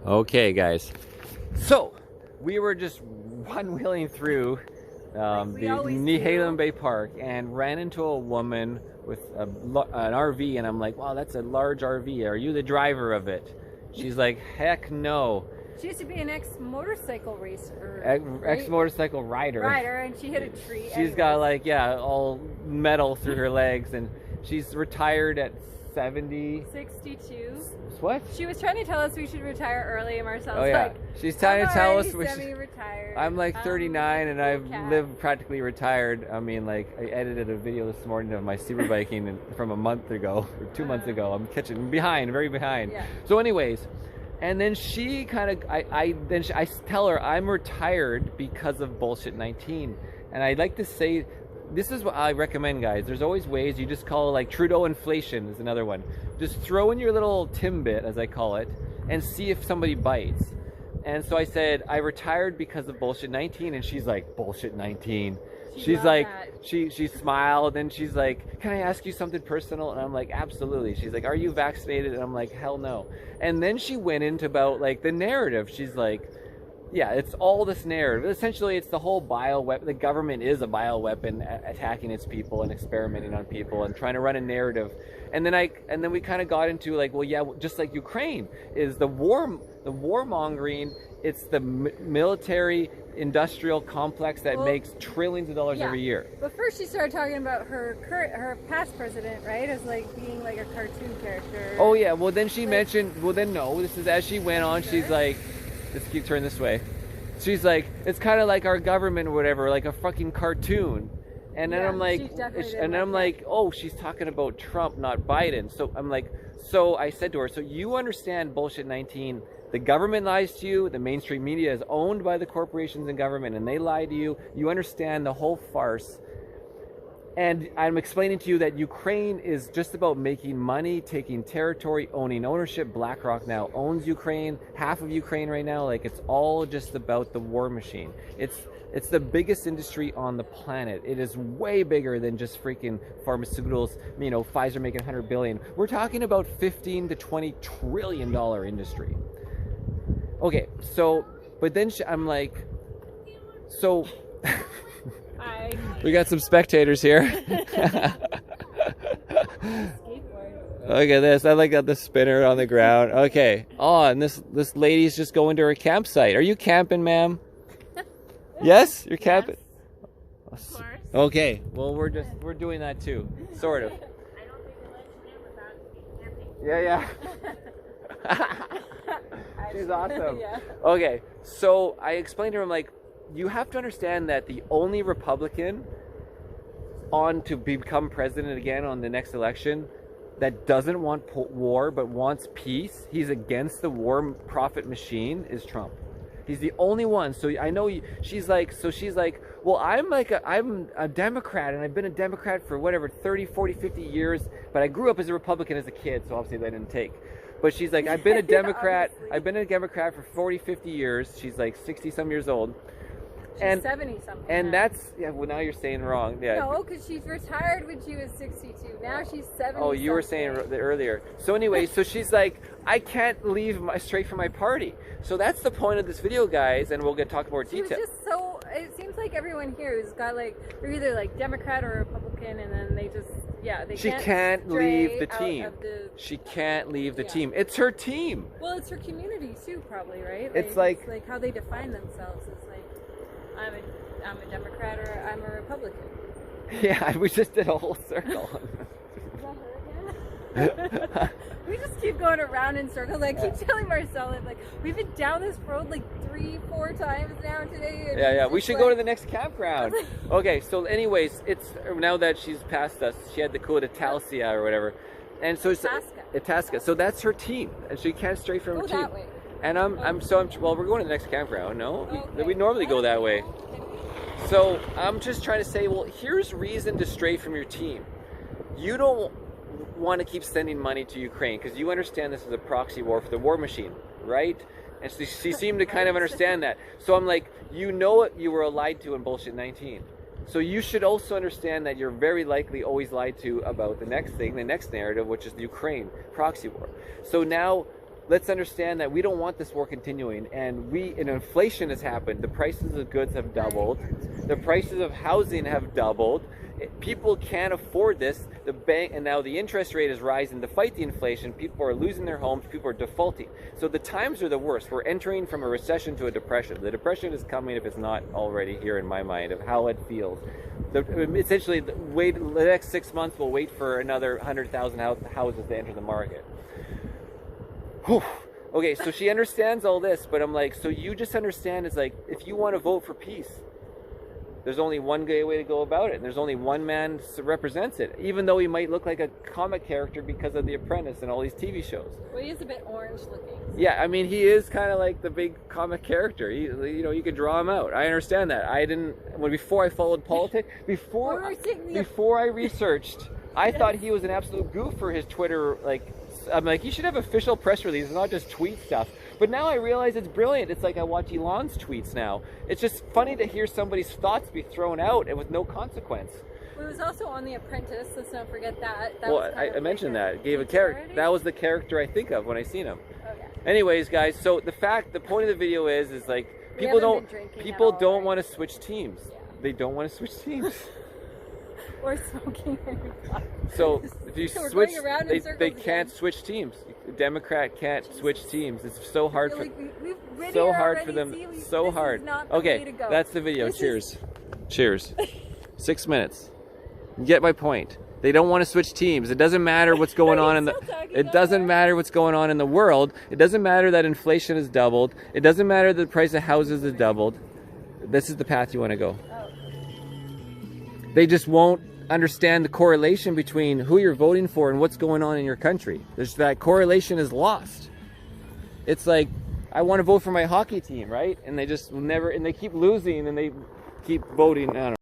Okay, guys. So, we were just one-wheeling through we the always Nehalem do. Bay Park and ran into a woman with an RV, and I'm like, wow, that's a large RV. Are you the driver of it? She's like, heck no. She used to be an ex-motorcycle racer, right? Ex-motorcycle rider. And she hit a tree. She's got like, yeah, all metal through her legs, and she's retired at 70. 62. What? She was trying to tell us we should retire early, and Marcel's Oh yeah, like, she's trying to tell us. Semi-retired. I'm like 39 and I've cat. lived practically retired. I mean, like, I edited a video this morning of my super biking from a month ago or 2 months ago. I'm behind, very behind. Yeah. So, anyways, and then she kind of, I tell her I'm retired because of bullshit 19, and I like to say. This is what I recommend, guys. There's always ways. You just call it like Trudeau inflation is another one. Just throw in your little Timbit, as I call it, and see if somebody bites. And so I said, I retired because of bullshit 19, and she's like, bullshit 19. She's like, she smiled, and she's like, can I ask you something personal? And I'm like, absolutely. She's like, are you vaccinated? And I'm like, hell no. And then she went into about like the narrative. She's like, yeah, it's all this narrative. Essentially, it's the whole bioweapon. The government is a bioweapon attacking its people and experimenting on people and trying to run a narrative. And then we kind of got into like, well, yeah, just like Ukraine is the warmongering. It's the military industrial complex that makes trillions of dollars every year. But first, she started talking about her past president, right, as like being like a cartoon character. Oh yeah. Well, then she mentioned. Well, then no. This is as she went on. She's like. Let's keep turning this way. She's like, it's kind of like our government or whatever, like a fucking cartoon. And then I'm like, oh, she's talking about Trump, not Biden. So I'm like, so I said to her, so you understand bullshit 19. The government lies to you. The mainstream media is owned by the corporations and government, and they lie to you. You understand the whole farce. And I'm explaining to you that Ukraine is just about making money, taking territory, owning ownership. BlackRock now owns Ukraine, half of Ukraine right now. Like, it's all just about the war machine. It's the biggest industry on the planet. It is way bigger than just freaking pharmaceuticals. You know, Pfizer making 100 billion. We're talking about 15 to 20 trillion dollar industry. Okay, so, but then I'm like, so. We got some spectators here. Look at this. I like the spinner on the ground. Okay. Oh, and this lady's just going to her campsite. Are you camping, ma'am? Yes? You're camping? Yes, of course. Okay. Well, we're doing that too. Sort of. I don't think they let you in without camping. Yeah. She's awesome. Yeah. Okay. So I explained to her, I'm like, you have to understand that the only Republican on to become president again on the next election that doesn't want war but wants peace, he's against the war profit machine, is Trump. He's the only one. So I know she's like, well, I'm a Democrat, and I've been a Democrat for whatever 30, 40, 50 years, but I grew up as a Republican as a kid, so obviously that didn't take. But she's like, I've been a Democrat. I've been a Democrat for 40, 50 years. She's like 60 some years old. She's 70 something. And that's, yeah, well, now you're saying wrong. Yeah. No, because she's retired when she was 62. Now she's 70. Oh, you were saying earlier. So anyway, so she's like, I can't leave straight from my party. So that's the point of this video, guys, and we'll talk more detail. She was just so, it seems like everyone here has got like, they're either like Democrat or Republican, and then they just, she can't leave the team. She can't leave the team. It's her team. Well, it's her community too, probably, right? It's like how they define themselves is like, I'm a Democrat or I'm a Republican. Yeah, we just did a whole circle. We just keep going around in circles. I keep telling Marcel, like, we've been down this road like 3-4 times now today. Yeah, we should go to the next campground. Okay, so anyways, it's now that she's passed us, she had the cool Italcia or whatever. And so it's Itasca. So that's her team. And she can't stray from her team. That way. And well, we're going to the next campground. No, we normally go that way. So I'm just trying to say, well, here's reason to stray from your team. You don't want to keep sending money to Ukraine because you understand this is a proxy war for the war machine, right? And so she seemed to kind of understand that. So I'm like, you know what you were lied to in bullshit 19. So you should also understand that you're very likely always lied to about the next thing, the next narrative, which is the Ukraine proxy war. So now let's understand that we don't want this war continuing, and inflation has happened. The prices of goods have doubled. The prices of housing have doubled. People can't afford this. The bank, and now the interest rate is rising to fight the inflation. People are losing their homes. People are defaulting. So the times are the worst. We're entering from a recession to a depression. The depression is coming, if it's not already here in my mind, of how it feels. Essentially, the next 6 months, we'll wait for another 100,000 houses to enter the market. Whew. Okay, so she understands all this, but I'm like, so you just understand, it's like, if you want to vote for peace, there's only one way to go about it, and there's only one man that represents it, even though he might look like a comic character because of The Apprentice and all these TV shows. Well, he is a bit orange looking. So. Yeah, I mean, he is kind of like the big comic character. You could draw him out. I understand that. Before I followed politics, before I researched, I thought he was an absolute goof for his Twitter, I'm like, you should have official press releases, not just tweet stuff. But now I realize it's brilliant. It's like I watch Elon's tweets now. It's just funny to hear somebody's thoughts be thrown out and with no consequence. Well, it was also on The Apprentice. Let's not forget that. I mentioned that. Gave a character. That was the character I think of when I seen him. Okay. Anyways, guys. So the point of the video is like people don't want to switch teams. Yeah. They don't want to switch teams. Or smoking. So if you switch, they can't again. switch teams. The Democrat can't switch teams. It's so hard for them. So hard. Okay, that's the video. Cheers. Cheers. 6 minutes. You get my point. They don't want to switch teams. It doesn't matter what's going on matter what's going on in the world. It doesn't matter that inflation has doubled. It doesn't matter that the price of houses has doubled. This is the path you want to go. They just won't understand the correlation between who you're voting for and what's going on in your country. That correlation is lost. It's like, I want to vote for my hockey team, right? And they just never, and they keep losing, and they keep voting. I don't know.